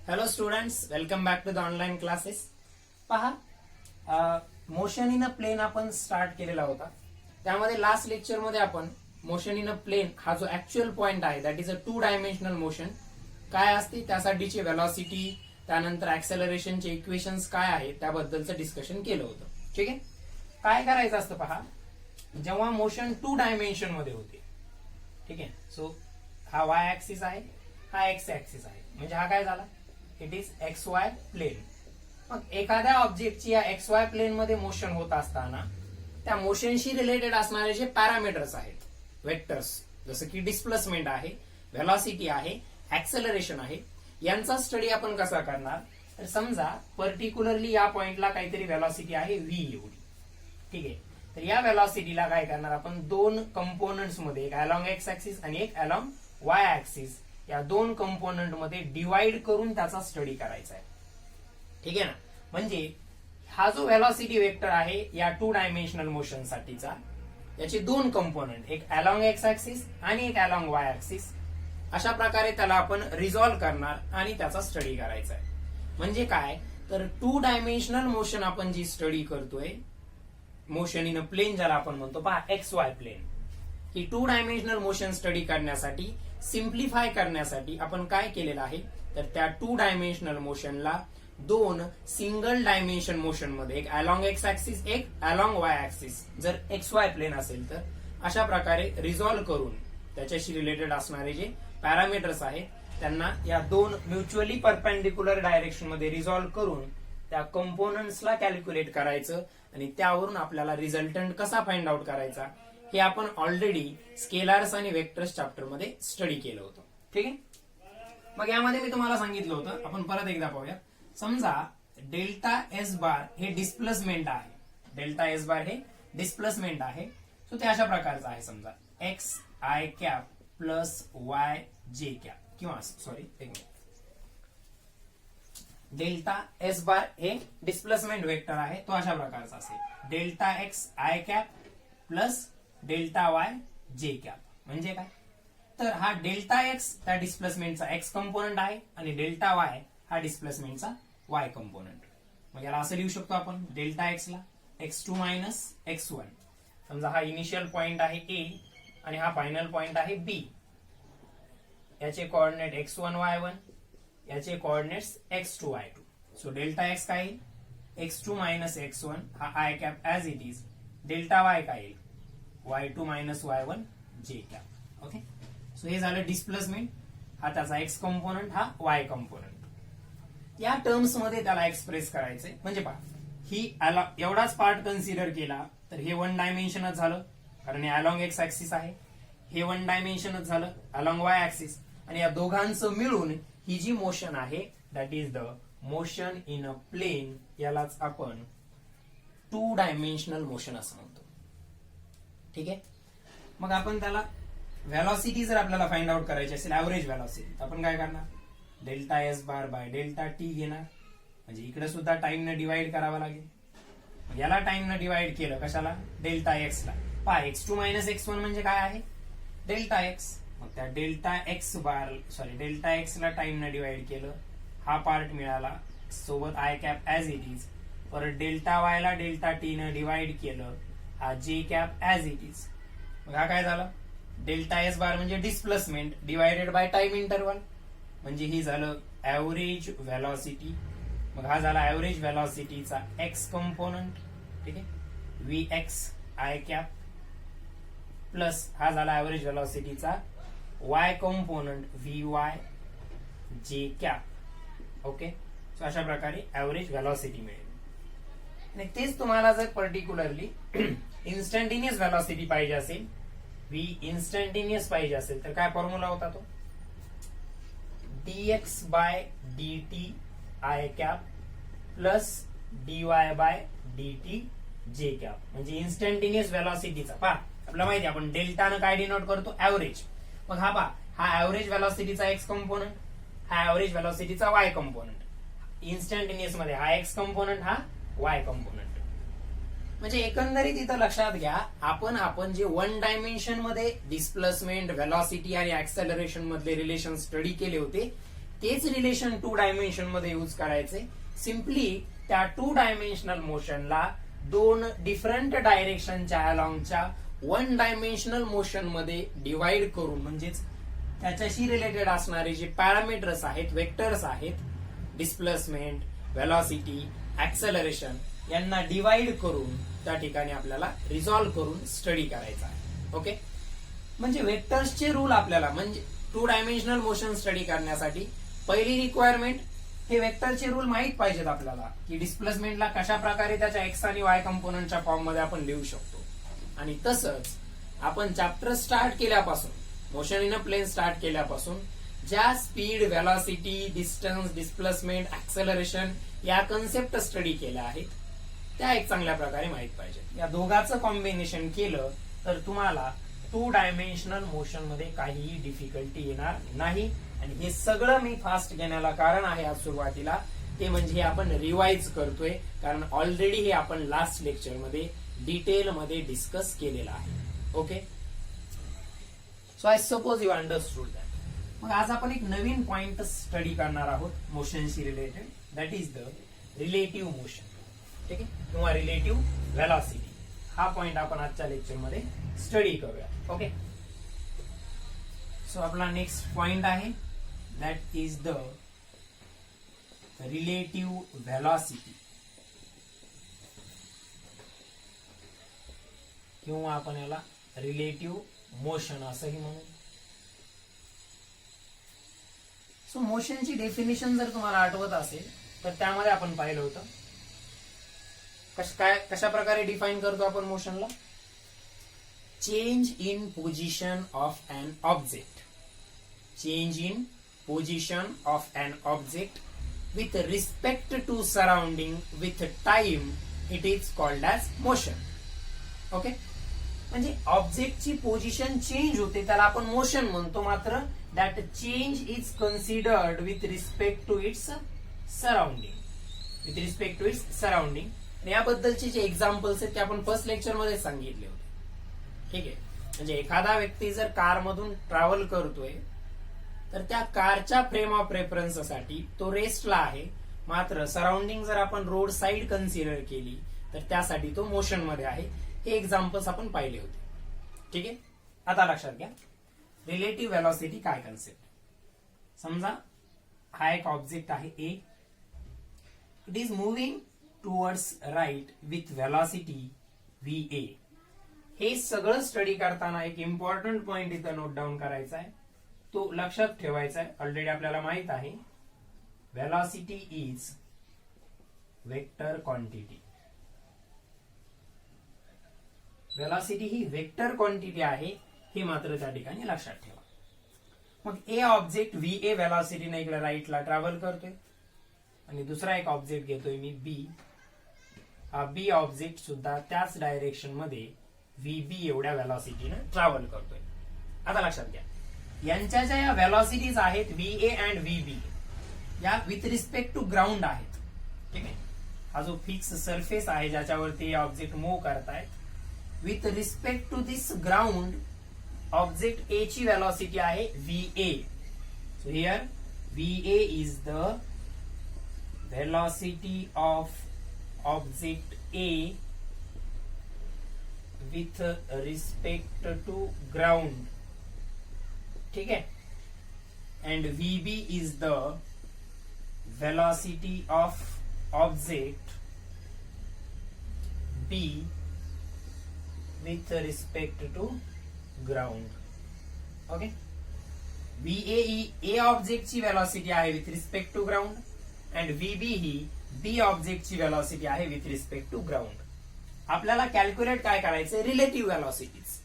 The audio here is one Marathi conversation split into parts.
Hello students, welcome back to the online classes. पहा, मोशन इन अ प्लेन आपण स्टार्ट केलेला होता. त्यामध्ये लास्ट लेक्चर मध्ये आपण मोशन इन अ प्लेन हा जो ऍक्च्युअल पॉइंट आहे that is a 2 dimensional motion काय असते, त्यासाठीची व्हेलॉसिटी, त्यानंतर ऍक्सेलरेशनचे इक्वेशन्स काय आहे त्याबद्दलचं डिस्कशन केलं होतं. ठीक आहे. काय करायचं असतं पहा, जेव्हा मोशन 2 डायमेन्शन मध्ये होते, ठीक आहे, सो हा वाय ऍक्सिस आहे, हा एक्स ऍक्सिस आहे, म्हणजे हा काय झाला, it is x y plane. मग एखाद्या ऑब्जेक्टची या एक्स वाय प्लेन मध्ये मोशन होत असताना त्या मोशनशी रिलेटेड असणारे जे पॅरामीटर्स आहेत, वेक्टर्स, जसं की डिस्प्लेसमेंट आहे, व्हेलॉसिटी आहे, ऍक्सेलरेशन आहे, यांचा स्टडी आपण कसा करणार. तर समजा पर्टिक्युलरली या पॉइंटला काहीतरी व्हेलॉसिटी आहे व्ही एवढी, ठीक आहे. तर या व्हेलॉसिटीला काय करणार आपण, दोन कंपोनंट्स मध्ये, एक अलॉंग एक्स ऍक्सिस आणि एक अलॉंग वाय ऍक्सिस, या दोन कंपोनंट मध्ये डिवाइड करून त्याचा स्टडी करायचा आहे. ठीक आहे ना. म्हणजे हा जो व्हेलॉसिटी वेक्टर आहे या 2 डायमेन्शनल मोशन साठीचा, याचे दोन कंपोनंट, एक अलॉंग एक्स ऍक्सिस आणि एक अलॉंग वाय ऍक्सिस, अशा प्रकारे त्याला आपण रिझॉल्व्ह करणार आणि त्याचा स्टडी करायचा आहे. म्हणजे काय, तर 2 डायमेन्शनल मोशन आपण जी स्टडी करतोय, मोशन इन अ प्लेन ज्याला आपण म्हणतो, पहा एक्स वाय प्लेन, ही 2 डायमेन्शनल मोशन स्टडी करण्यासाठी, सिम्प्लिफाय करण्यासाठी आपण काय केलेलं आहे, तर त्या 2 डायमेन्शनल मोशनला दोन सिंगल डायमेन्शन मोशन मध्ये, एक अलॉंग एक्स ऍक्सिस, एक अलॉंग वाय ऍक्सिस, जर एक्स वाय प्लेन असेल तर अशा प्रकारे रिझॉल्व्ह करून त्याच्याशी रिलेटेड असणारे जे पॅरामीटर्स आहेत त्यांना या दोन म्युच्युअली परपेंडिक्युलर डायरेक्शन मध्ये रिझॉल्व्ह करून त्या कंपोनंट्सला कॅल्क्युलेट करायचं आणि त्यावरून आपल्याला रिझल्टंट कसा फाइंड आउट करायचा हे आपण ऑलरेडी स्केलार्स आणि वेक्टर्स चॅप्टर मध्ये स्टडी केलं होतं. ठीक आहे. मग यामध्ये मी तुम्हाला सांगितलं होतं, आपण परत एकदा पाहूया. समजा डेल्टा एस बार हे डिस्प्लेसमेंट आहे, डेल्टा एस बार हे डिस्प्लेसमेंट आहे. सो ते अशा प्रकारचं आहे, समजा x I cap plus y J cap, किंवा सॉरी एक मिनिट, डेल्टा एस बार हे डिस्प्लेसमेंट वेक्टर आहे, तो अशा प्रकारचा असेल, delta x I cap plus delta y J cap. म्हणजे काय, तर हा डेल्टा एक्स त्या डिस्प्लेसमेंटचा एक्स कंपोनंट आहे आणि डेल्टा वाय हा डिस्प्लेसमेंटचा वाय कंपोनंट. मग याला असं लिहू शकतो आपण, डेल्टा एक्स ला x2 मायनस x1. समजा हा इनिशियल पॉइंट आहे A आणि हा फायनल पॉइंट आहे B. याचे कोऑर्डिनेट x1 y1, याचे coordinates x2 y2. So delta x काय येईल, x2 मायनस x1 हा i cap as it is, delta y काय येईल, y2 मायनस y1 जे कॅप. ओके. सो हे झालं डिस्प्लेसमेंट, हा त्याचा एक्स कंपोनंट, हा वाय कंपोनंट. या टर्म्स मध्ये त्याला एक्सप्रेस करायचंय. म्हणजे पहा, ही एवढाच पार्ट कन्सिडर केला तर हे 1 डायमेन्शनच झालं, कारण हे अलॉंग एक्स ऍक्सिस आहे, हे 1 डायमेन्शनच झालं अलॉंग वाय ऍक्सिस, आणि या दोघांचं मिळून ही जी मोशन आहे that is the motion in a plane, यालाच आपण 2 डायमेन्शनल मोशन असं म्हणतो. ठीक आहे. मग आपण त्याला व्हेलॉसिटी जर आपल्याला फाइंड आउट करायची असेल, ऍव्हरेज व्हेलॉसिटी, तर आपण काय करणार, delta S bar by delta T घेणार. म्हणजे इकडे सुद्धा टाइम न डिवाइड करावा लागेल. याला टाइम न डिवाइड केलं कशाला, डेल्टा एक्स ला. पहा x2 मायनस x1 म्हणजे काय आहे, डेल्टा एक्स. मग त्या डेल्टा एक्स बार सॉरी डेल्टा एक्स ला टाइम न डिवाइड केलं, हा पार्ट मिळाला, सोबत i cap as it is. परत डेल्टा वाय ला डेल्टा टी न डिवाइड केलं, हा जे कॅप ऍज इट इज. मग हा काय झाला, डेल्टा एस बार म्हणजे displacement divided by time interval, म्हणजे ही झालं ऍव्हरेज व्हेलॉसिटी. मग हा झाला ऍव्हरेज व्हेलॉसिटीचा एक्स कंपोनंट, ठीक आहे, V X I cap, plus हा झाला ऍव्हरेज व्हेलॉसिटीचा Y component V Y J cap. Okay. So अशा प्रकारे ऍव्हरेज व्हेलॉसिटी मिळेल. आणि तेच तुम्हाला जर पर्टिक्युलरली इन्स्टंटेनियस व्हेलॉसिटी पाहिजे असेल, व्ही इन्स्टंटेनियस पाहिजे असेल, तर काय फॉर्म्युला होता तो, dx by dt I cap plus dy by dt J cap. म्हणजे इन्स्टंटेनियस व्हेलॉसिटीचा, पहा आपल्याला माहिती आहे आपण डेल्टानं काय डिनोट करतो, ऍव्हरेज. मग हा पहा, हा ऍव्हरेज व्हेलॉसिटीचा एक्स कंपोनंट, हा ऍव्हरेज व्हेलॉसिटीचा वाय कंपोनंट. इन्स्टंटेनियस मध्ये हा एक्स कंपोनंट, हा वाय कंपोनंट. म्हणजे एकंदरीत इथं लक्षात घ्या, आपण जे 1 डायमेन्शन मध्ये डिस्प्लेसमेंट, व्हेलॉसिटी आणि ऍक्सेलरेशन मधले रिलेशन स्टडी केले होते, तेच रिलेशन 2 डायमेन्शन मध्ये यूज करायचे. सिम्पली त्या 2 डायमेन्शनल मोशनला 2 डिफरंट डायरेक्शनच्या अलॉंगच्या 1 डायमेन्शनल मोशन मध्ये डिवाइड करून, म्हणजेच त्याच्याशी रिलेटेड असणारे जे पॅरामीटर्स आहेत, वेक्टर्स आहेत, डिस्प्लेसमेंट, व्हेलॉसिटी, ऍक्सेलरेशन, यांना डिवाइड करून त्या ठिकाणी आपल्याला रिझॉल्व्ह करून स्टडी करायचा आहे. ओके, म्हणजे वेक्टर्सचे रूल आपल्याला, म्हणजे 2 डायमेन्शनल मोशन स्टडी करण्यासाठी पहिली रिक्वायरमेंट हे वेक्टरचे रूल माहित पाहिजेत आपल्याला, की डिस्प्लेसमेंटला कशा प्रकारे त्याच्या एक्स आणि वाय कंपोनंटच्या फॉर्म मध्ये आपण लिहू शकतो. आणि तसंच आपण चॅप्टर स्टार्ट केल्यापासून, motion in a plane start केल्यापासून ज्या speed, velocity, distance, displacement, acceleration या कन्सेप्ट स्टडी केल्या आहेत त्या एक चांगल्या प्रकारे माहित पाहिजे. या दोघांचं कॉम्बिनेशन केलं तर तुम्हाला 2 डायमेन्शनल मोशन मध्ये काहीही डिफिकल्टी येणार नाही. आणि हे सगळं मी फास्ट घेण्याला कारण आहे आज सुरुवातीला, ते म्हणजे हे आपण रिवाइज करतोय, कारण ऑलरेडी हे आपण लास्ट लेक्चर मध्ये डिटेल मध्ये डिस्कस केलेलं आहे. Okay, so I suppose you understood that. मग आज आपण एक नवीन पॉइंट स्टडी करणार आहोत मोशनशी related, that is the relative motion. ठीक आहे, किंवा रिलेटिव्ह व्हेलॉसिटी. हा पॉइंट आपण आजच्या लेक्चर मध्ये स्टडी करूया. ओके, सो आपला नेक्स्ट पॉइंट आहे that is the relative velocity, किंवा आपण याला रिलेटिव्ह मोशन असंही म्हणू. सो मोशनची डेफिनेशन जर तुम्हाला आठवत असेल तर त्यामध्ये आपण पाहिलं होतं कशा प्रकारे डिफाइन करतो आपण मोशनला. Change in position of an object, change in position of an object with respect to surrounding with time, it is called as motion. Okay, म्हणजे ऑब्जेक्टची पोझिशन चेंज होते त्याला आपण मोशन म्हणतो, मात्र that change is considered with respect to its surrounding, with respect to its surrounding. याबद्दलचे जे एक्झाम्पल्स आहेत ते आपण फर्स्ट लेक्चर मध्ये सांगितले होते. ठीक आहे, म्हणजे एखादा व्यक्ती जर कार मधून ट्रॅव्हल करतोय तर त्या कारच्या फ्रेम ऑफ रेफरन्ससाठी तो रेस्टला आहे, मात्र सराउंडिंग जर आपण रोड साइड कन्सिडर केली तर त्यासाठी तो मोशन मध्ये आहे. हे एक्झाम्पल्स आपण पाहिले होते. ठीक आहे, आता लक्षात घ्या रिलेटिव्ह व्हेलॉसिटी काय कन्सेप्ट. समजा हा एक ऑब्जेक्ट आहे A, it is moving towards right with velocity VA. हे सगळं स्टडी करताना एक इम्पॉर्टंट पॉइंट इथं नोट डाऊन करायचा आहे, तो लक्षात ठेवायचा आहे. ऑलरेडी आपल्याला माहित आहे velocity is vector quantity. Velocity he vector quantity आहे, हे मात्र त्या ठिकाणी लक्षात ठेवा. मग ए ऑब्जेक्ट VA व्हेलॉसिटीने इकडे राईटला ट्रॅव्हल करतोय आणि दुसरा एक ऑब्जेक्ट घेतोय मी B. हा B ऑब्जेक्ट सुद्धा त्याच डायरेक्शन मध्ये VB एवढ्या व्हेलॉसिटीने ट्रॅव्हल करतोय. आता लक्षात घ्या यांच्या ज्या या व्हेलॉसिटीज आहेत VA अँड VB या विथ रिस्पेक्ट टू ग्राउंड आहेत. ठीक आहे, हा जो फिक्स सरफेस आहे ज्याच्यावरती ऑब्जेक्ट मूव्ह करतायत, with respect to this ground object A ची व्हेलॉसिटी आहे VA. So here VA is the velocity of object A with respect to ground. ठीक है, and VB is the velocity of object B with respect to ground. Okay, VA A object ची व्हेलॉसिटी आहे with respect to ground, and VB ही B ऑब्जेक्टची व्हेलॉसिटी आहे विथ रिस्पेक्ट टू ग्राउंड. आपल्याला कॅल्क्युलेट काय करायचं, रिलेटिव्ह व्हेलॉसिटीज.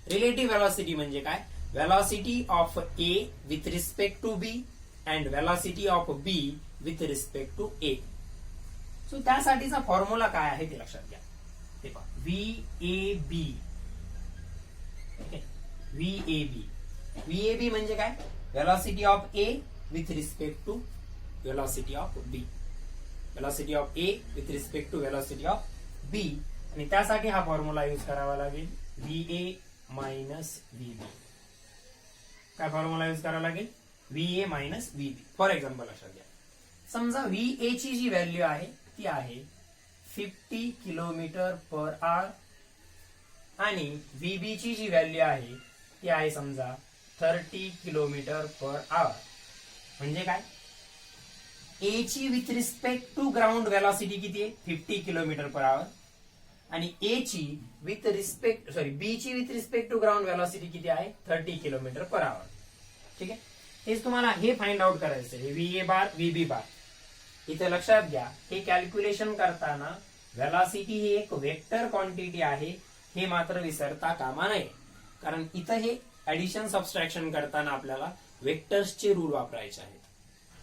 रिलेटिव्ह व्हेलॉसिटी म्हणजे काय, velocity of A with respect to B and velocity of B with respect to A. So त्यासाठीचा फॉर्म्युला काय आहे ते लक्षात घ्या. ते पहा VAB. VAB म्हणजे काय, velocity of A with respect to velocity of B. velocity of A with respect to velocity of B. आणि त्यासाठी हा फॉर्म्युला यूज करावा लागेल VA मायनस VB. काय फॉर्म्युला यूज करावा लागेल, VA minus VB. For example लक्षात घ्या, समजा VA ची जी व्हॅल्यू आहे ती आहे 50 किलोमीटर पर आवर आणि VB ची जी व्हॅल्यू आहे ती आहे समजा 30 किलोमीटर पर आवर. म्हणजे काय, ए ची with respect to ground velocity किती आहे 50 किलोमीटर पर आवर आणि ए ची विथ रिस्पेक्ट बी ची with respect to ground velocity किती आहे 30 किलोमीटर पर आवर. ठीक आहे, हेच तुम्हाला हे फाइंड आउट करायचं आहे, VA बार VB बार. इथे लक्षात घ्या, हे कॅल्क्युलेशन करताना व्हेलॉसिटी ही एक वेक्टर क्वांटिटी आहे हे मात्र विसरता कामा नये, कारण इथं हे ऍडिशन सबस्ट्रॅक्शन करताना आपल्याला वेक्टर्सचे रूल वापरायचे आहेत.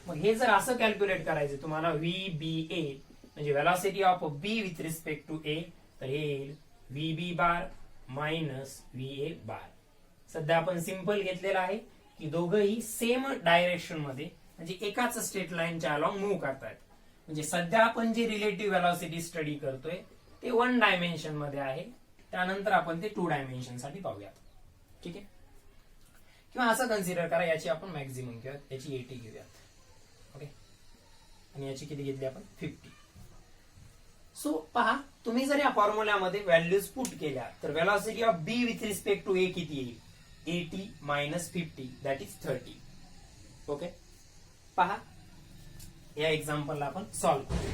मग हे जर असं कॅल्क्युलेट करायचं तुम्हाला VBA म्हणजे velocity of B with respect to A, तर हे येईल VB bar minus VA bar. सध्या आपण सिंपल घेतलेलं आहे की दोघंही सेम डायरेक्शन मध्ये म्हणजे एकाच स्ट्रेट लाईनच्या अलॉंग मूव्ह करतायत. म्हणजे सध्या आपण जे रिलेटिव्ह व्हेलॉसिटी स्टडी करतोय ते 1 डायमेन्शन मध्ये आहे, त्यानंतर आपण ते 2 डायमेन्शन साठी पाहूयात. ठीक आहे, किंवा असं कन्सिडर करा, याची आपण मॅक्झिमम घेऊयात, याची 80 घेऊयात. ओके, आणि याची किती घेतली आपण 50. सो पहा, तुम्ही जर या फॉर्म्युल्यामध्ये व्हॅल्यूज पुट केल्या तर velocity of B with respect to A किती येईल 80 मायनस 50 दॅट इज 30. ओके, पहा या एक्झाम्पलला आपण सॉल्व्ह करू.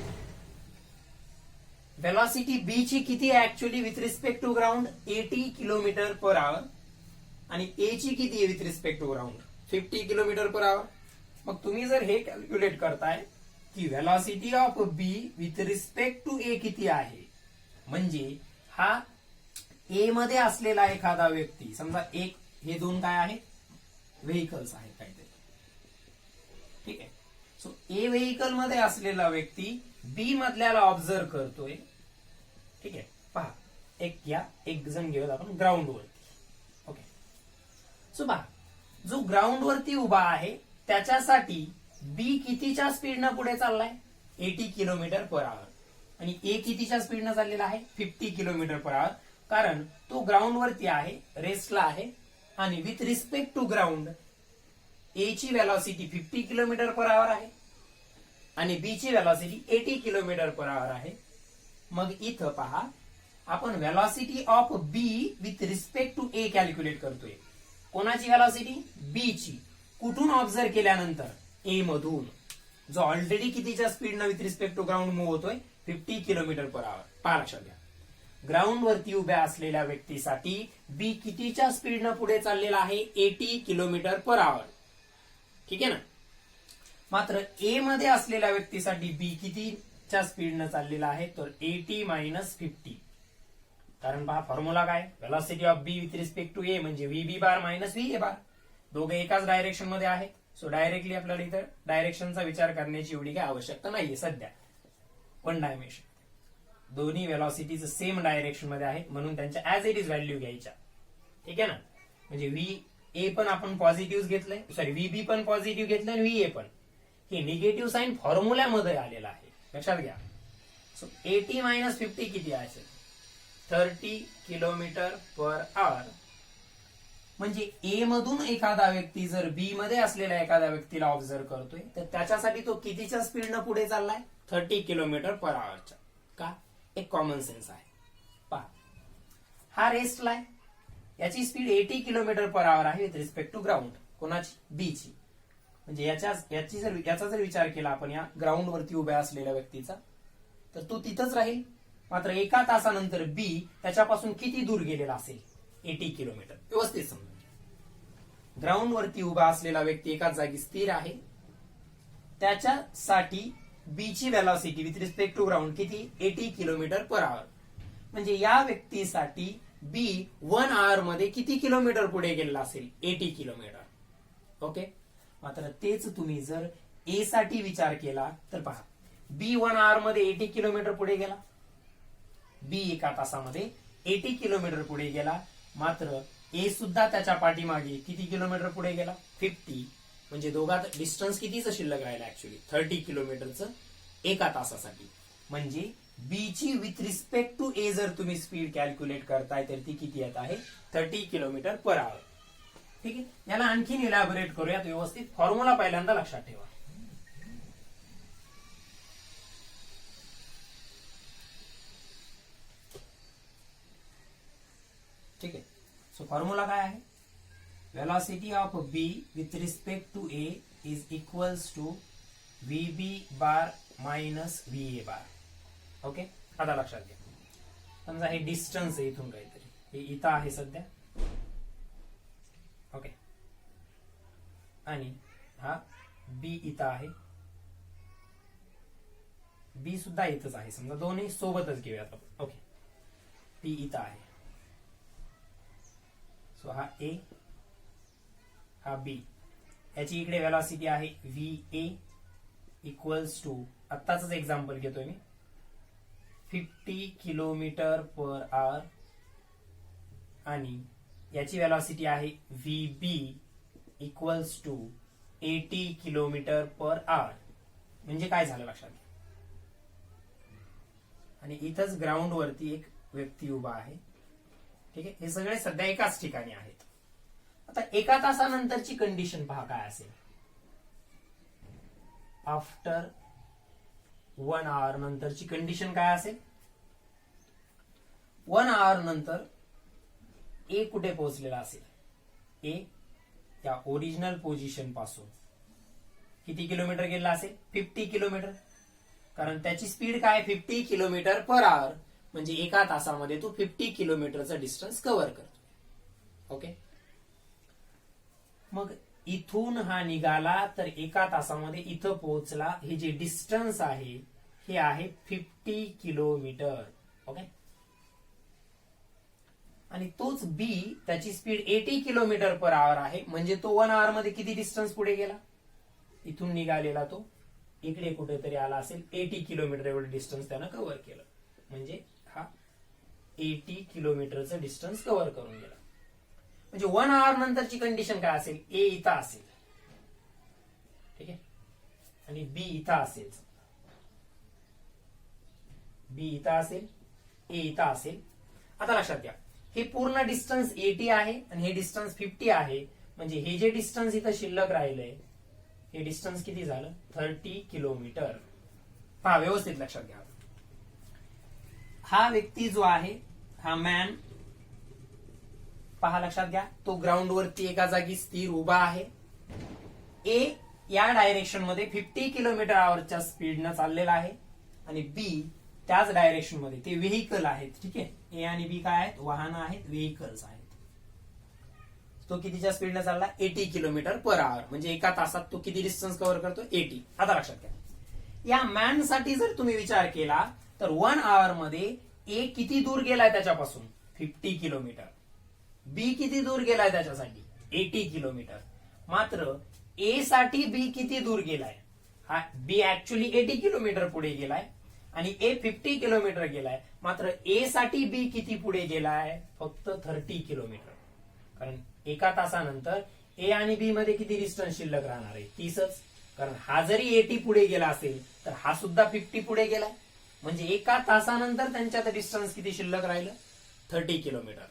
व्हेलॉसिटी बी ची किती आहे actually with respect to ground 80 kilometre per hour आणि ए ची किती आहे with respect to ground 50 kilometre per hour. मग तुम्ही जर हे कॅल्क्युलेट करताय की velocity of B with respect to A किती आहे, म्हणजे हा ए मध्ये असलेला एखादा व्यक्ती, समजा एक हे दोन काय आहे व्हेकल्स आहेत काहीतरी. ठीक आहे, सो ए व्हेकल मध्ये असलेला व्यक्ती बी मधल्याला ऑब्झर्व करतोय. ठीक आहे, पहा एक जण घेऊयात आपण ग्राउंड वरती. ओके, सो पहा जो ग्राउंड वरती उभा आहे त्याच्यासाठी बी कितीच्या स्पीडनं पुढे चाललाय 80 किलोमीटर पर आवर आणि ए कितीच्या स्पीडनं चाललेला आहे 50 किलोमीटर पर आवर, कारण तो ग्राउंड वरती आहे, रेस्टला आहे आणि विथ रिस्पेक्ट टू ग्राउंड ए ची व्हेलॉसिटी 50 किलोमीटर पर आवर आहे आणि बी ची व्हेलॉसिटी 80 किलोमीटर पर आवर आहे. मग इथं पहा, आपण velocity of B with respect to A calculate करतोय. कोणाची व्हेलॉसिटी बी ची, कुठून ऑब्झर्व केल्यानंतर ए मधून, जो ऑलरेडी कितीच्या स्पीडनं with respect to ground move होतोय 50 किलोमीटर पर आवर. पहा लक्षात घ्या, ग्राउंड वरती उभ्या असलेल्या व्यक्तीसाठी बी कितीच्या स्पीडनं पुढे चाललेला आहे 80 किलोमीटर पर आवर. ठीक आहे ना, मात्र ए मध्ये असलेल्या व्यक्तीसाठी बी कितीच्या स्पीडनं चाललेला आहे तर 80 मायनस 50. कारण पहा फॉर्म्युला काय, velocity of B with respect to A म्हणजे VB bar minus VA bar. दोघे एकाच डायरेक्शन मध्ये आहेत, सो डायरेक्टली आपल्याला इथं डायरेक्शनचा विचार करण्याची एवढी काही आवश्यकता नाहीये. सध्या 1 डायमेन्शन, दोन्ही व्हेलॉसिटीज सेम डायरेक्शन मध्ये आहेत म्हणून त्यांच्या ऍज इट इज व्हॅल्यू घ्यायच्या. ठीक आहे ना, म्हणजे VA पण आपण पॉझिटिव्ह घेतलंय, VB पण पॉझिटिव्ह घेतलंय आणि VA पण. हे निगेटिव्ह साइन फॉर्म्युल्यामध्ये आलेलं आहे, लक्षात घ्या. सो 80 मायनस 50 किती असेल 30 किलोमीटर पर आवर. म्हणजे ए मधून एखादा व्यक्ती जर बी मध्ये असलेल्या एखाद्या व्यक्तीला ऑब्झर्व करतोय तर त्याच्यासाठी तो कितीच्या स्पीडनं पुढे चाललाय 30 किलोमीटर पर आवरच्या. का, एक कॉमन सेन्स आहे. पहा, हा रेस्टला आहे, याची स्पीड 80 किलोमीटर पर आवर आहे विथ रिस्पेक्ट टू ग्राउंड. कोणाची, बी ची. म्हणजे याचा जर विचार केला आपण या ग्राउंड वरती उभ्या असलेल्या व्यक्तीचा तर तो तिथंच राहील. मात्र एका तासानंतर बी त्याच्यापासून किती दूर गेलेला असेल 80 किलोमीटर. व्यवस्थित समजून, ग्राउंड वरती उभा असलेला व्यक्ती एकाच जागी स्थिर आहे, त्याच्यासाठी बी ची velocity with respect to ground किती 80 किलोमीटर पर आवर. म्हणजे या व्यक्तीसाठी बी 1 आवर मध्ये किती किलोमीटर पुढे गेलेला असेल 80 किलोमीटर. ओके, मात्र तेच तुम्ही जर ए साठी विचार केला तर पहा, बी 1 आवर मध्ये 80 किलोमीटर पुढे गेला, बी एका तासामध्ये 80 किलोमीटर पुढे गेला, मात्र ए सुद्धा त्याच्या पाठीमागे किती किलोमीटर पुढे गेला 50. म्हणजे दोघात डिस्टन्स कितीच शिल्लक राहिला ऍक्च्युअली 30 किलोमीटरचं एका तासासाठी. म्हणजे बी ची विथ रिस्पेक्ट टू ए जर तुम्ही स्पीड कॅल्क्युलेट करताय तर ती किती येत आहे 30 किलोमीटर पर आवर. ठीक आहे, याला आणखीन इलॅबोरेट करूयात व्यवस्थित. फॉर्म्युला पहिल्यांदा लक्षात ठेवा. ठीक आहे, सो फॉर्म्युला काय आहे? Velocity of B with respect to A is equals to VB bar minus VA bar. Okay, आता लक्षात घ्या. समजा हे डिस्टन्स आहे इथून काहीतरी, हे इथं आहे सध्या. ओके, आणि हा बी इथं आहे, बी सुद्धा इथंच आहे. समजा दोन्ही सोबतच घेऊयात आपण. ओके, बी इथं आहे. सो हा ए, हा बी, याची इकडे वेलॉसिटी आहे व्ही ए इक्वल्स टू, आत्ताच एक्झाम्पल घेतोय मी, 50 किलोमीटर पर आवर, आणि याची वेलॉसिटी आहे V B equals to 80 kilometre per hour. म्हणजे काय झालं लक्षात घ्या. आणि इथंच ग्राउंड वरती एक व्यक्ती उभा आहे. ठीक आहे, हे सगळे सध्या एकाच ठिकाणी आहेत. आता एका तासानंतरची कंडिशन पहा काय असेल. आफ्टर 1 आवर नंतरची कंडिशन काय असेल? 1 आवर नंतर ए कुठे पोहोचलेला असेल? ए त्या ओरिजिनल पोझिशन पासून किती किलोमीटर गेला असेल? 50 किलोमीटर. कारण त्याची स्पीड काय? 50 किलोमीटर पर आवर. म्हणजे एका तासामध्ये तो 50 किलोमीटरचा डिस्टन्स कव्हर करतो. ओके, मग इथून हा निघाला तर एका तासामध्ये इथं पोहोचला. हे जे डिस्टन्स आहे हे आहे 50 किलोमीटर. ओके, आणि तोच बी, त्याची स्पीड 80 किलोमीटर पर आवर आहे. म्हणजे तो 1 आवर मध्ये किती डिस्टन्स पुढे गेला? इथून निघालेला तो इकडे कुठेतरी आला असेल, 80 किलोमीटर एवढं डिस्टन्स त्यानं कव्हर केलं. म्हणजे हा 80 किलोमीटरचं डिस्टन्स कव्हर करून गेला. म्हणजे 1 आवर नंतरची कंडिशन काय असेल? ए इथं असेल. ठीक आहे, आणि बी इथं असेल. बी इथं असेल, ए इथं असेल. आता लक्षात घ्या, हे पूर्ण डिस्टन्स 80 आहे आणि हे डिस्टन्स 50 आहे. म्हणजे हे जे डिस्टन्स इथं शिल्लक राहिलंय, हे डिस्टन्स किती झालं? 30 किलोमीटर. पहा व्यवस्थित लक्षात घ्या. हा व्यक्ती जो आहे, हा मॅन, पहा लक्षात घ्या, तो ग्राउंड वरती एका जागी स्थिर उभा आहे. ए या डायरेक्शन मध्ये 50 किलोमीटर आवरच्या स्पीडनं चाललेला आहे, आणि बी त्याच डायरेक्शन मध्ये, ते व्हेकल आहेत. ठीक आहे, ए आणि बी काय आहेत? वाहनं आहेत, व्हेकल्स आहेत. तो कितीच्या स्पीडनं चालला? 80 किलोमीटर पर आवर. म्हणजे एका तासात तो किती डिस्टन्स कव्हर करतो? 80. आता लक्षात घ्या, या मॅन साठी जर तुम्ही विचार केला तर 1 आवर मध्ये ए किती दूर गेलाय त्याच्यापासून? 50 किलोमीटर. बी किती दूर गेलाय त्याच्यासाठी? 80 किलोमीटर. मात्र ए साठी बी किती दूर गेलाय? हा बी ऍक्च्युली 80 किलोमीटर पुढे गेलाय आणि ए 50 किलोमीटर गेलाय. मात्र ए साठी बी किती पुढे गेलाय? फक्त 30 किलोमीटर. कारण एका तासानंतर ए आणि बी मध्ये किती डिस्टन्स शिल्लक राहणार आहे? 30च. कारण हा जरी 80 पुढे गेला असेल तर हा सुद्धा 50 पुढे गेलाय. म्हणजे एका तासानंतर त्यांच्यात डिस्टन्स किती शिल्लक राहिलं? 30 किलोमीटर.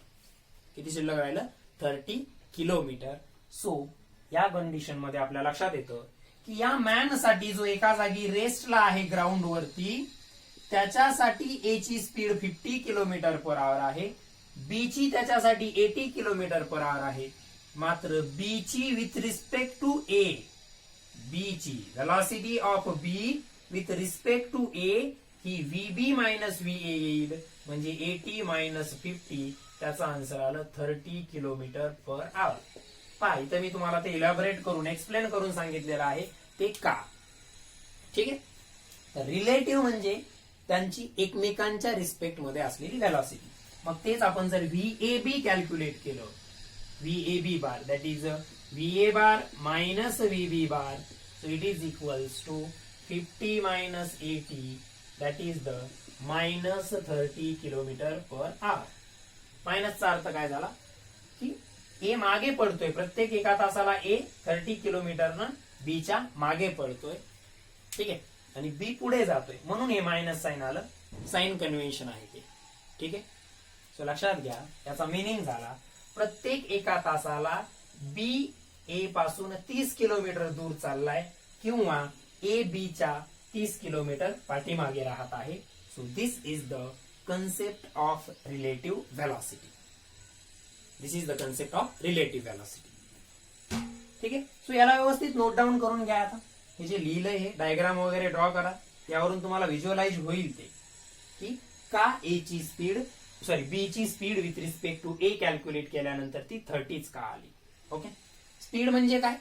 किती शिल्लक राहिलं? 30 किलोमीटर. सो या कंडिशन मध्ये आपल्या लक्षात येतं की या मॅन साठी जो एका जागी रेस्टला आहे ग्राउंड वरती, त्याच्यासाठी ए ची स्पीड 50 किलोमीटर पर आवर आहे, बी ची त्याच्यासाठी 80 किलोमीटर पर आवर आहे. मात्र बी ची with respect to A, B ची velocity of B with respect to A ही व्हीबी मायनस व्हीए येईल. म्हणजे 80 मायनस 50, त्याचा आन्सर आलं 30 किलोमीटर पर आवर. पहा, इथं मी तुम्हाला ते इलॅबोरेट करून, एक्सप्लेन करून सांगितलेलं आहे ते का. ठीक आहे, तर रिलेटिव्ह म्हणजे त्यांची एकमेकांच्या रिस्पेक्ट मध्ये असलेली वेलॉसिटी. मग तेच आपण जर व्हीएबी कॅल्क्युलेट केलं, VAB bar that is VA bar minus VB bar, so it is equals to 50 minus 80, that is the minus 30 kilometre per hour. मायनसचा अर्थ काय झाला की ए मागे पडतोय, प्रत्येक एका तासाला ए 30 किलोमीटरनं बीच्या मागे पडतोय. ठीक आहे, आणि बी पुढे जातोय, म्हणून हे मायनस साइन आलं. साइन कन्व्हेन्शन आहे ते. ठीक आहे, सो लक्षात घ्या, याचा मिनिंग झाला प्रत्येक एका तासाला बी ए पासून 30 किलोमीटर दूर चाललाय किंवा ए बी च्या 30 किलोमीटर पाठीमागे राहत आहे. So this is the concept of relative velocity. This is the concept of relative velocity. ठीक आहे. सो याला व्यवस्थित नोट डाऊन करून घ्या. आता हे जे लिहिलंय हे डायग्राम वगैरे ड्रॉ करा. यावरून तुम्हाला व्हिज्युअलाइज होईल ते की का ए ची स्पीड बी ची speed with respect to A calculate केल्यानंतर ती 30च का आली. ओके. स्पीड म्हणजे काय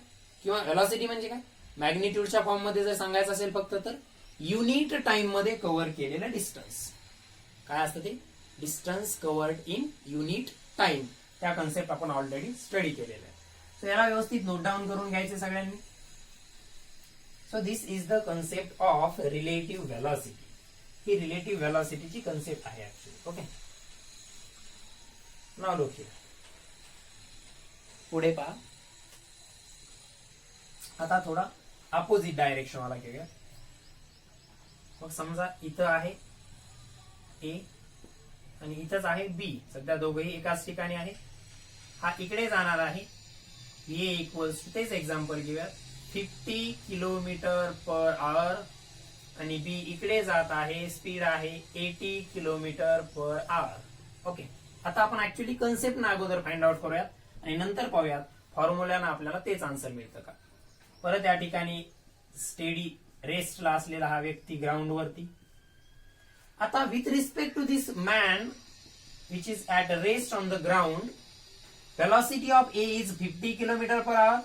किंवा व्हेलॉसिटी म्हणजे काय, मॅग्निट्यूडच्या फॉर्म मध्ये जर सांगायचं असेल फक्त तर युनिट टाइम मध्ये कव्हर केलेलं डिस्टन्स. काय असतं ते, distance covered in unit time. त्या कन्सेप्ट आपण ऑलरेडी स्टडी केलेलं आहे. सो याला व्यवस्थित नोट डाऊन करून घ्यायचे सगळ्यांनी. So this is the concept of relative velocity. ही रिलेटिव्ह व्हेलॉसिटीची कन्सेप्ट आहे actually. Okay. Now look here. पुढे पहा. आता थोडा अपोजिट डायरेक्शन वाला घेऊया. मग समजा इथं आहे ए आणि इथंच आहे बी. सध्या दोघेही एकाच ठिकाणी आहे. हा इकडे जाणार आहे. ए इक्वल्स टू, तेच एक्झाम्पल घेऊया, 50 किलोमीटर पर आवर आणि बी इकडे जात आहे. स्पीड आहे 80 किलोमीटर पर आवर. ओके. आता आपण ऍक्च्युअली कन्सेप्ट ना अगोदर फाइंड आउट करूयात आणि नंतर पाहूयात फॉर्म्युल्यानं आपल्याला तेच आन्सर मिळतं का. परत या ठिकाणी स्टेडी रेस्टला असलेला हा व्यक्ती ग्राउंड वरती. आता with respect to this man which is at rest on the ground, velocity of A is 50 kilometre per hour.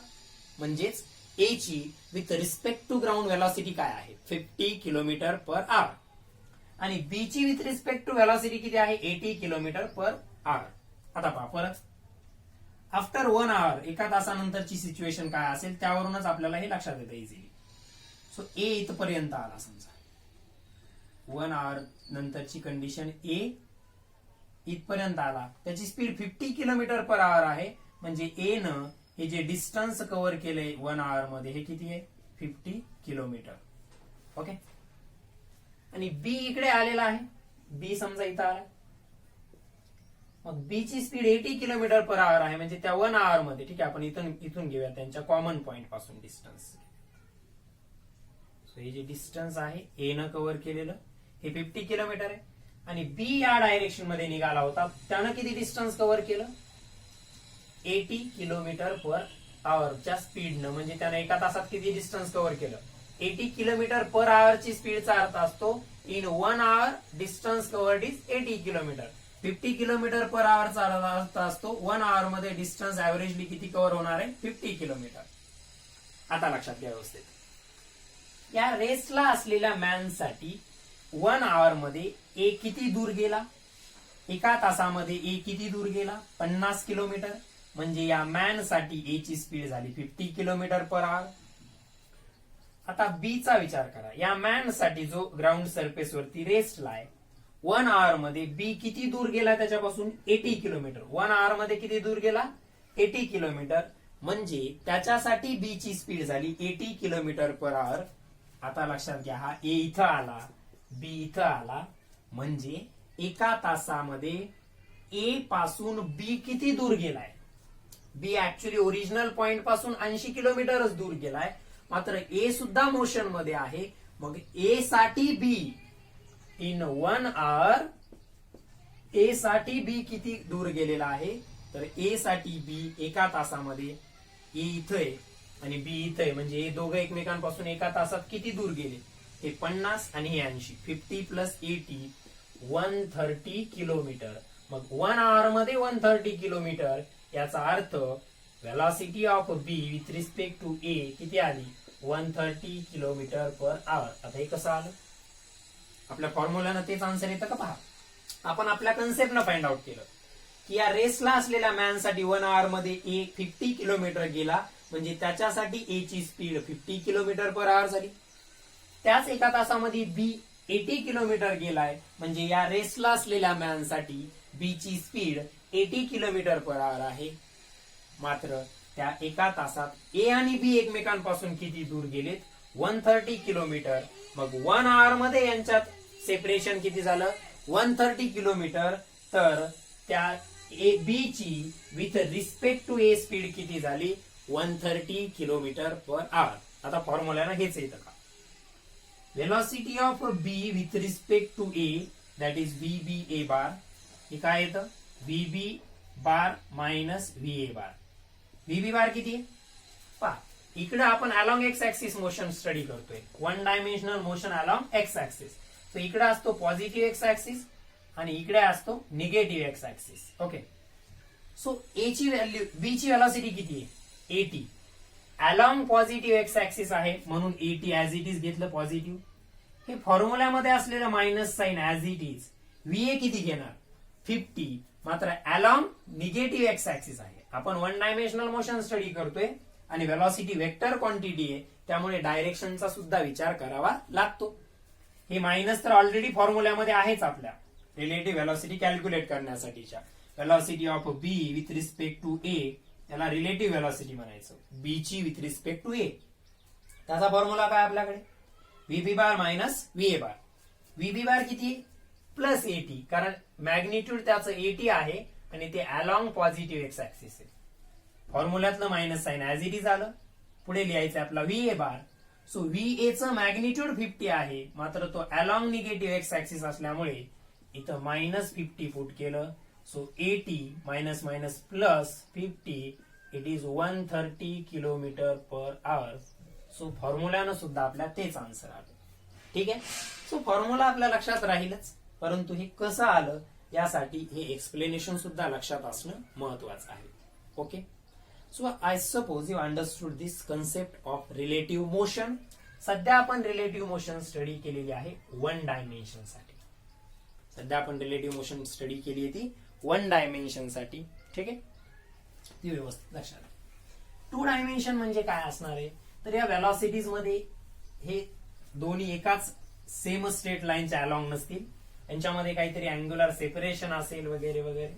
म्हणजेच ए ची with respect to ground velocity काय आहे, 50 किलोमीटर पर आवर. आणि बी ची विथ रिस्पेक्ट टू व्हेलॉसिटी किती आहे, 80 किलोमीटर पर आवर. आता पहा परत. आफ्टर 1 आवर, एका तासानंतरची सिच्युएशन काय असेल त्यावरूनच आपल्याला हे लक्षात येतं इझिली. सो ए इथपर्यंत आला समजा. 1 आवर नंतरची कंडिशन ए इथपर्यंत आला. त्याची स्पीड 50 किलोमीटर पर आवर आहे. म्हणजे ए न हे जे डिस्टन्स कव्हर केलंय 1 आवर मध्ये हे किती आहे, 50 किलोमीटर. ओके. आणि बी इकडे आलेला आहे. बी समजा इथं आला. मग बी ची स्पीड 80 किलोमीटर पर आवर आहे. म्हणजे त्या 1 आवर मध्ये, ठीक आहे, आपण इथून घेऊया त्यांच्या कॉमन पॉइंट पासून डिस्टन्स. सो हे जे डिस्टन्स आहे ए न कव्हर केलेलं हे 50 किलोमीटर आहे. आणि बी या डायरेक्शन मध्ये निघाला होता. त्यानं किती डिस्टन्स कव्हर केलं, 80 किलोमीटर पर आवरच्या स्पीडनं. म्हणजे त्यानं एका तासात किती डिस्टन्स कव्हर केलं, 80 किलोमीटर पर आवरची स्पीडचा अर्थ असतो in 1 hour distance covered is 80 kilometre. 50 kilometre per आवरचा अर्थ असतो 1 आवर मध्ये डिस्टन्स ऍव्हरेजली किती कव्हर होणार आहे, 50 किलोमीटर. आता लक्षात घ्या व्यवस्थित. या रेसला असलेल्या मॅन साठी 1 आवर मध्ये ए किती दूर गेला, एका तासामध्ये ए किती दूर गेला, 50 किलोमीटर. म्हणजे या मॅन साठी ए ची स्पीड झाली 50 किलोमीटर पर आवर. आता बी चा विचार करा. या मॅन साठी जो ग्राउंड सरफेस वरती रेस्टला आहे, 1 आवर मध्ये बी किती दूर गेला त्याच्यापासून, 80 किलोमीटर. 1 आवर मध्ये किती दूर गेला, 80 किलोमीटर. म्हणजे त्याच्यासाठी बी ची स्पीड झाली 80 किलोमीटर पर आवर. आता लक्षात घ्या, हा ए इथं आला, बी इथं आला. म्हणजे एका तासामध्ये ए पासून बी किती दूर गेलाय, बी ऍक्च्युअली ओरिजिनल पॉइंट पासून 80 किलोमीटरच दूर गेलाय. मात्र ए सुद्धा मोशन मध्ये आहे. मग ए साठी बी इन 1 आवर, ए साठी बी किती दूर गेलेला आहे, तर ए साठी बी एका तासामध्ये, ए इथं आहे आणि बी इथं आहे. म्हणजे हे दोघं एकमेकांपासून एका तासात किती दूर गेले, हे 50 आणि हे 80. 50 प्लस 80 130 किलोमीटर. मग 1 आवर मध्ये 130 किलोमीटर. याचा अर्थ velocity of B with respect to A किती आली, 130 किलोमीटर पर आवर. आता हे कसं आलं, आपल्या फॉर्म्युल्यानं तेच आन्सर येतं का पहा. आपण आपल्या कन्सेप्टनं फाइंड आउट केलं की या रेसला असलेल्या मॅन साठी 1 आवर मध्ये ए 50 किलोमीटर गेला. म्हणजे त्याच्यासाठी ए ची स्पीड 50 किलोमीटर पर आवर झाली. त्याच एका तासामध्ये बी 80 किलोमीटर गेलाय. म्हणजे या रेसला असलेल्या मॅन साठी बी ची स्पीड 80 किलोमीटर पर आवर आहे. मात्र त्या एका तासात ए आणि बी एकमेकांपासून किती दूर गेलेत, 130 किलोमीटर. मग 1 आवर मध्ये यांच्यात सेपरेशन किती झालं, 130 किलोमीटर. तर त्या बी ची with respect to A speed किती झाली 130 किलोमीटर पर आवर. आता फॉर्म्युल्यानं हेच येतं का, velocity of B with respect to A that is V B A bar. हे काय येतं V B bar minus V A bar. V B bar किती पहा, इकडे आपण along X axis motion study करतोय, one dimensional motion along X axis. तर इकडे असतो पॉझिटिव्ह एक्स ऍक्सिस आणि इकडे असतो negative X axis. Okay, so A ची व्हॅल्यू, बी ची व्हेलॉसिटी किती आहे 80. अलॉंग पॉझिटिव्ह एक्स ऍक्सिस आहे म्हणून 80 ऍज इट इज घेतलं पॉझिटिव्ह. हे फॉर्म्युल्यामध्ये असलेलं minus sign as it is. VA किती घेणार 50, मात्र अलॉंग निगेटिव्ह एक्स ऍक्सिस आहे. आपण वन डायमेन्शनल मोशन स्टडी करतोय आणि वेलॉसिटी वेक्टर क्वांटिटी आहे, त्यामुळे डायरेक्शनचा सुद्धा विचार करावा लागतो. हे मायनस तर ऑलरेडी फॉर्म्युल्यामध्ये आहेच आपल्या रिलेटिव्ह वेलॉसिटी कॅल्क्युलेट करण्यासाठीच्या. Velocity of B with respect to A, त्याला रिलेटिव्ह वेलॉसिटी म्हणायचं, बी ची विथ रिस्पेक्ट टू ए. त्याचा फॉर्म्युला काय आपल्याकडे V B bar minus V A bar. V B bar किती प्लस 80, कारण मॅग्निट्यूड त्याचं 80 आहे आणि ते अलॉंग पॉझिटिव्ह एक्स ऍक्सिस आहे. फॉर्म्युल्यातलं minus sign as it is आलं. पुढे लिहायचं आपला V A bar. So V A चं मॅग्निट्यूड 50 आहे, मात्र तो अलॉंग निगेटिव्ह एक्स ऍक्सिस असल्यामुळे इथं मायनस 50 पुट केलं. So 80 minus minus plus 50, it is 130 kilometre per hour. So फॉर्म्युल्यानं सुद्धा आपल्या तेच आन्सर आलं. ठीक आहे, सो फॉर्म्युला आपल्या लक्षात राहीलच, परंतु हे कसं आलं यासाठी हे एक्सप्लेनेशन सुद्धा लक्षात असणं महत्वाचं आहे. Okay, so I suppose you understood this concept of relative motion. सध्या आपण रिलेटिव्ह मोशन स्टडी केलेली आहे वन डायमेन्शन साठी. सध्या आपण रिलेटिव्ह मोशन स्टडी केली आहे ती वन डायमेन्शन साठी. ठीक आहे, ती व्यवस्थित लक्षात. 2 डायमेन्शन म्हणजे काय असणार आहे, तर या वेलॉसिटीज मध्ये हे दोन्ही एकाच सेम स्ट्रेट लाईनच्या अलॉंग नसतील, यांच्यामध्ये काहीतरी अँग्युलर सेपरेशन असेल वगैरे वगैरे.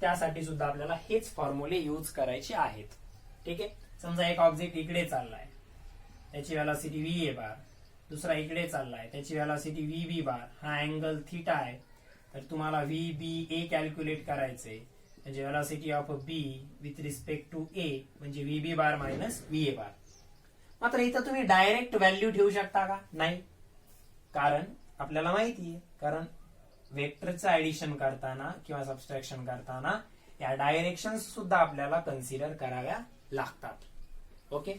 त्यासाठी सुद्धा आपल्याला हेच फॉर्म्युले यूज करायचे आहेत. ठीक आहे, समजा एक ऑब्जेक्ट इकडे चाललाय, त्याची वेलॉसिटी व्ही ए बार. दुसरा इकडे चाललाय, त्याची वेलॉसिटी व्ही बी बार. हा अँगल थीटा आहे, तर तुम्हाला व्ही बी ए कॅल्क्युलेट करायचंय. म्हणजे velocity of B with respect to A म्हणजे V B bar minus V A bar. मात्र इथं तुम्ही डायरेक्ट व्हॅल्यू ठेवू शकता का, नाही, कारण आपल्याला माहिती आहे, कारण वेक्टरचं ऍडिशन करताना किंवा सबस्ट्रॅक्शन करताना या डायरेक्शन सुद्धा आपल्याला कन्सिडर कराव्या लागतात. ओके,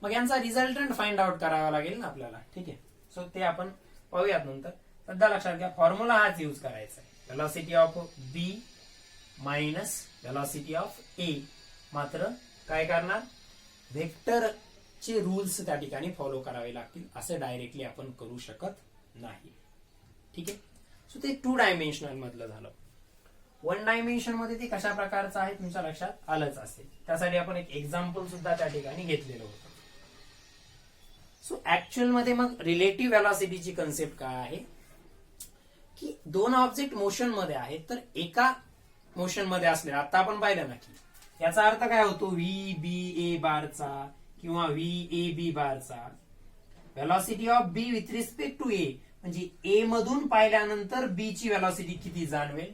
मग यांचा रिझल्टंट फाइंड आउट करावा लागेल ना आपल्याला. ठीक आहे, सो ते आपण पाहूयात नंतर. सध्या लक्षात घ्या फॉर्म्युला हाच यूज करायचा आहे, velocity of B minus velocity of A. मात्र काय करणार, वेक्टरचे रूल्स त्या ठिकाणी फॉलो करावे लागतील, असं डायरेक्टली आपण करू शकत नाही. ठीक आहे, सो ते 2 डायमेन्शनल मधलं झालं. 1 डायमेन्शन मध्ये ते कशा प्रकारचं आहे तुमच्या लक्षात आलंच असेल. त्यासाठी आपण एक एक्झाम्पल सुद्धा त्या ठिकाणी घेतलेलं होतं. सो ऍक्च्युअल मध्ये मग रिलेटिव्ह वेलॉसिटीची कन्सेप्ट काय आहे की 2 ऑब्जेक्ट मोशन मध्ये आहेत, तर एका मोशन मध्ये असले, आता आपण पाहिलं ना की याचा अर्थ काय होतो, व्ही बी ए बारचा किंवा व्ही ए बी बारचा velocity of B with respect to A, म्हणजे ए मधून पाहिल्यानंतर बी ची वेलॉसिटी किती जाणवेल,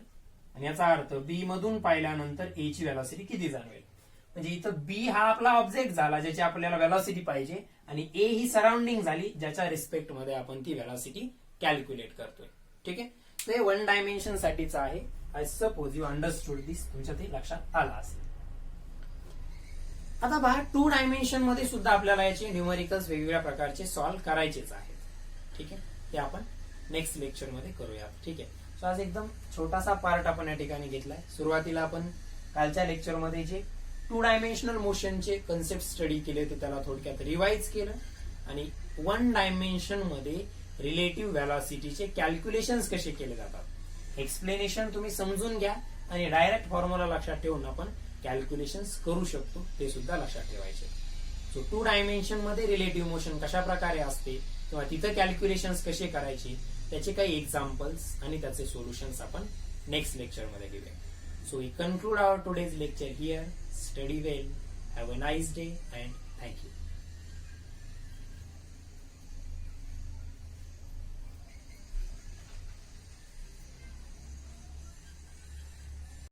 आणि याचा अर्थ बी मधून पाहिल्यानंतर ए ची वेलॉसिटी किती जाणवेल. म्हणजे इथं बी हा आपला ऑब्जेक्ट झाला ज्याची आपल्याला वेलॉसिटी पाहिजे, आणि ए ही सराउंडिंग झाली ज्याच्या रिस्पेक्ट मध्ये आपण ती वेलॉसिटी कॅल्क्युलेट करतोय. ठीक आहे, तर हे 1 डायमेन्शन साठीच आहे. आय सपोज यू अंडरस्टूड दिस, तुमच्या ते लक्षात आला असेल. आता पहा 2 डायमेन्शन मध्ये सुद्धा आपल्याला याचे न्यूमरिकल्स वेगवेगळ्या प्रकारचे सॉल्व्ह करायचेच आहेत. ठीक आहे, ते आपण नेक्स्ट लेक्चर मध्ये करूया. ठीक आहे, सो आज एकदम छोटासा पार्ट आपण या ठिकाणी घेतलाय. सुरुवातीला आपण कालच्या लेक्चर मध्ये जे 2 डायमेन्शनल मोशनचे कन्सेप्ट स्टडी केले होते त्याला थोडक्यात रिवाइज केलं, आणि 1 डायमेन्शन मध्ये रिलेटिव्ह वेलॉसिटीचे कॅल्क्युलेशन्स कसे केले जातात एक्सप्लेनेशन तुम्ही समजून घ्या, आणि डायरेक्ट फॉर्म्युला लक्षात ठेवून आपण कॅल्क्युलेशन्स करू शकतो ते सुद्धा लक्षात ठेवायचे. सो 2 डायमेन्शन मध्ये रिलेटिव्ह मोशन कशा प्रकारे असते किंवा तिथं कॅल्क्युलेशन्स कसे करायचे त्याचे काही एक्झाम्पल्स आणि त्याचे सोल्युशन्स आपण नेक्स्ट लेक्चर मध्ये घेऊया. So we conclude our today's lecture here. Study well, have a nice day and thank you.